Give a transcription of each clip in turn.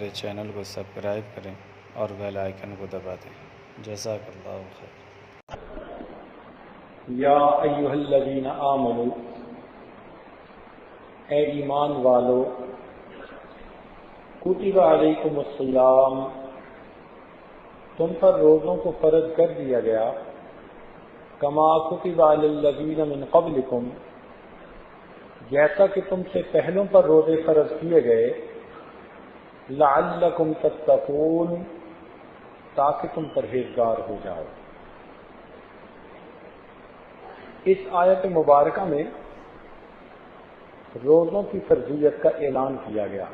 ہمارے چینل کو سبسکرائب کریں اور بیل آئیکن کو دبا دیں۔ جزاک اللہ خیر۔ یا ایھا الذین آمنوا، اے ایمان والو، کتب علیکم الصیام، تم پر روزوں کو فرض کر دیا گیا، کما کتب علی الذین من قبلکم، جیسا کہ تم سے پہلوں پر روزے فرض کیے گئے، لعلکم تتقون، تاکہ تم پرہیزگار ہو جاؤ۔ اس آیت مبارکہ میں روزوں کی فرضیت کا اعلان کیا گیا،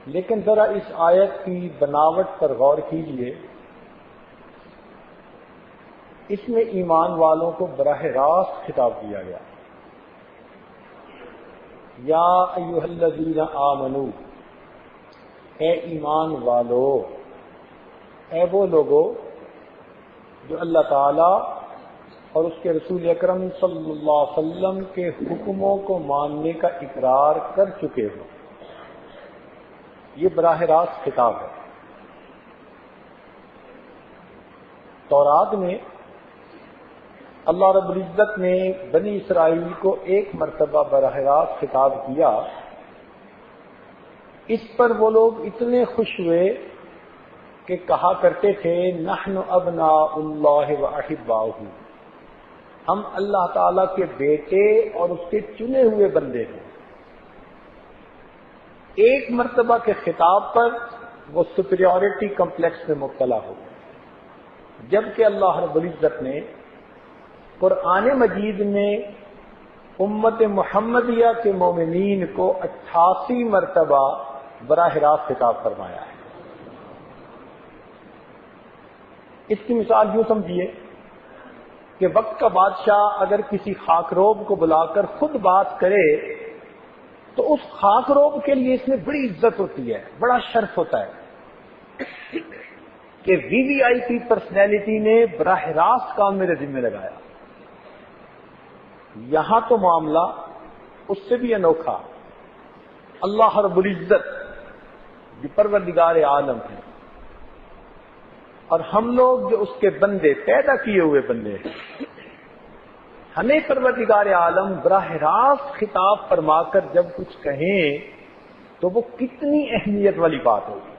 لیکن ذرا اس آیت کی بناوٹ پر غور کیجیے۔ اس میں ایمان والوں کو براہ راست خطاب کیا گیا، یا ایھا الذین آمنو، اے ایمان والو، اے وہ لوگو جو اللہ تعالی اور اس کے رسول اکرم صلی اللہ علیہ وسلم کے حکموں کو ماننے کا اقرار کر چکے ہو۔ یہ براہ راست خطاب ہے۔ تورات میں اللہ رب العزت نے بنی اسرائیل کو ایک مرتبہ براہ راست خطاب کیا، اس پر وہ لوگ اتنے خوش ہوئے کہ کہا کرتے تھے نحن ابناء اللہ واحباؤہ، ہم اللہ تعالی کے بیٹے اور اس کے چنے ہوئے بندے ہیں۔ ایک مرتبہ کے خطاب پر وہ سپیریورٹی کمپلیکس میں مبتلا ہو، جبکہ اللہ رب العزت نے قرآن مجید میں امت محمدیہ کے مومنین کو 88 مرتبہ براہ راست خطاب فرمایا ہے۔ اس کی مثال یوں سمجھیے کہ وقت کا بادشاہ اگر کسی خاکروب کو بلا کر خود بات کرے تو اس خاکروب کے لیے اس میں بڑی عزت ہوتی ہے، بڑا شرف ہوتا ہے کہ وی وی آئی پی پرسنالٹی نے براہ راست کام میرے ذمہ لگایا۔ یہاں تو معاملہ اس سے بھی انوکھا، اللہ رب العزت جو پروردگار عالم ہے اور ہم لوگ جو اس کے بندے، پیدا کیے ہوئے بندے ہیں، ہمیں پروردگار عالم براہ راست خطاب فرما کر جب کچھ کہیں تو وہ کتنی اہمیت والی بات ہوگی۔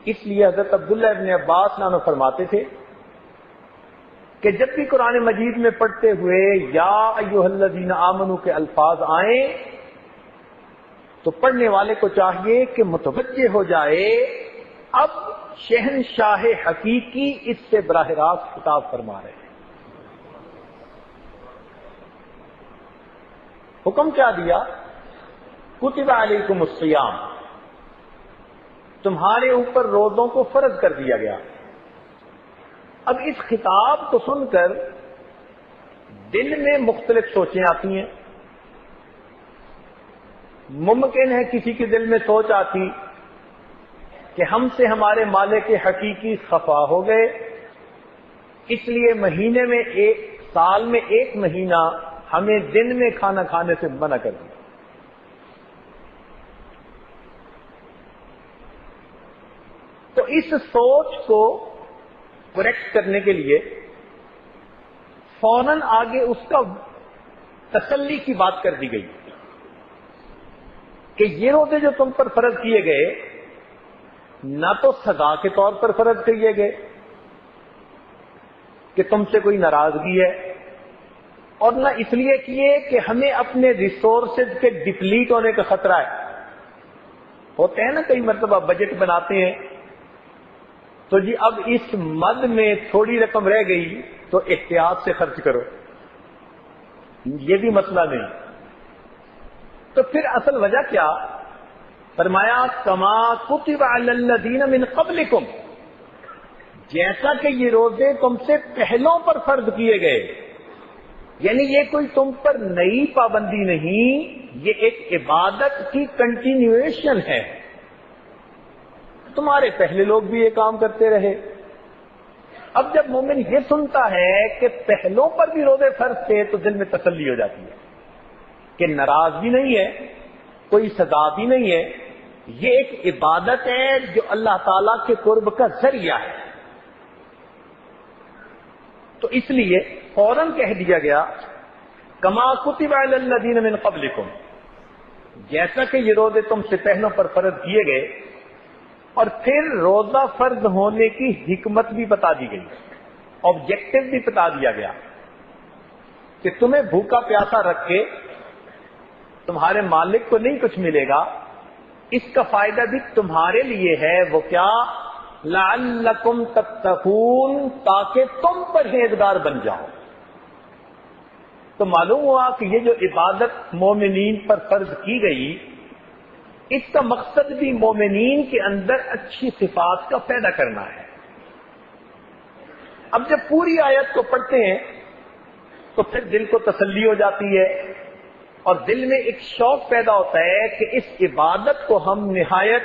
اس لیے حضرت عبداللہ ابن عباس عنہ فرماتے تھے کہ جب بھی قرآن مجید میں پڑھتے ہوئے یا ایھا الذین آمنو کے الفاظ آئیں تو پڑھنے والے کو چاہیے کہ متوجہ ہو جائے اب شہنشاہ حقیقی اس سے براہ راست خطاب فرما رہے ہیں۔ حکم کیا دیا؟ کتب علیکم الصیام، تمہارے اوپر روزوں کو فرض کر دیا گیا۔ اب اس خطاب کو سن کر دل میں مختلف سوچیں آتی ہیں۔ ممکن ہے کسی کے دل میں سوچ آتی کہ ہم سے ہمارے مالک حقیقی خفا ہو گئے، اس لیے مہینے میں سال میں ایک مہینہ ہمیں دن میں کھانا کھانے سے منع کر دیا۔ تو اس سوچ کو کریکٹ کرنے کے لیے فوراً آگے اس کا تسلی کی بات کر دی گئی کہ یہ روزے جو تم پر فرض کیے گئے نہ تو سزا کے طور پر فرض کیے گئے کہ تم سے کوئی ناراضگی ہے، اور نہ اس لیے کیے کہ ہمیں اپنے ریسورسز کے ڈپلیٹ ہونے کا خطرہ ہے۔ ہوتے ہیں نا کئی مرتبہ بجٹ بناتے ہیں تو جی اب اس مد میں تھوڑی رقم رہ گئی تو احتیاط سے خرچ کرو، یہ بھی مسئلہ نہیں۔ تو پھر اصل وجہ کیا؟ فرمایا کما کتب علی الذین من قبلکم، جیسا کہ یہ روزے تم سے پہلوں پر فرض کیے گئے، یعنی یہ کوئی تم پر نئی پابندی نہیں، یہ ایک عبادت کی کنٹینیویشن ہے۔ تمہارے پہلے لوگ بھی یہ کام کرتے رہے۔ اب جب مومن یہ سنتا ہے کہ پہلوں پر بھی روزے فرض تھے تو دل میں تسلی ہو جاتی ہے کہ ناراض بھی نہیں ہے، کوئی سزا بھی نہیں ہے، یہ ایک عبادت ہے جو اللہ تعالی کے قرب کا ذریعہ ہے. تو اس لیے فوراً کہہ دیا گیا کما کتب علی الذین من قبلکم، جیسا کہ یہ روزے تم سے پہلوں پر فرض کیے گئے. اور پھر روزہ فرض ہونے کی حکمت بھی بتا دی گئی، آبجیکٹو بھی بتا دیا گیا کہ تمہیں بھوکا پیاسا رکھ کے تمہارے مالک کو نہیں کچھ ملے گا، اس کا فائدہ بھی تمہارے لیے ہے. وہ کیا؟ لعلکم تتقون، تاکہ تم پرہیزگار بن جاؤ. تو معلوم ہوا کہ یہ جو عبادت مومنین پر فرض کی گئی، اس کا مقصد بھی مومنین کے اندر اچھی صفات کا پیدا کرنا ہے. اب جب پوری آیت کو پڑھتے ہیں تو پھر دل کو تسلی ہو جاتی ہے اور دل میں ایک شوق پیدا ہوتا ہے کہ اس عبادت کو ہم نہایت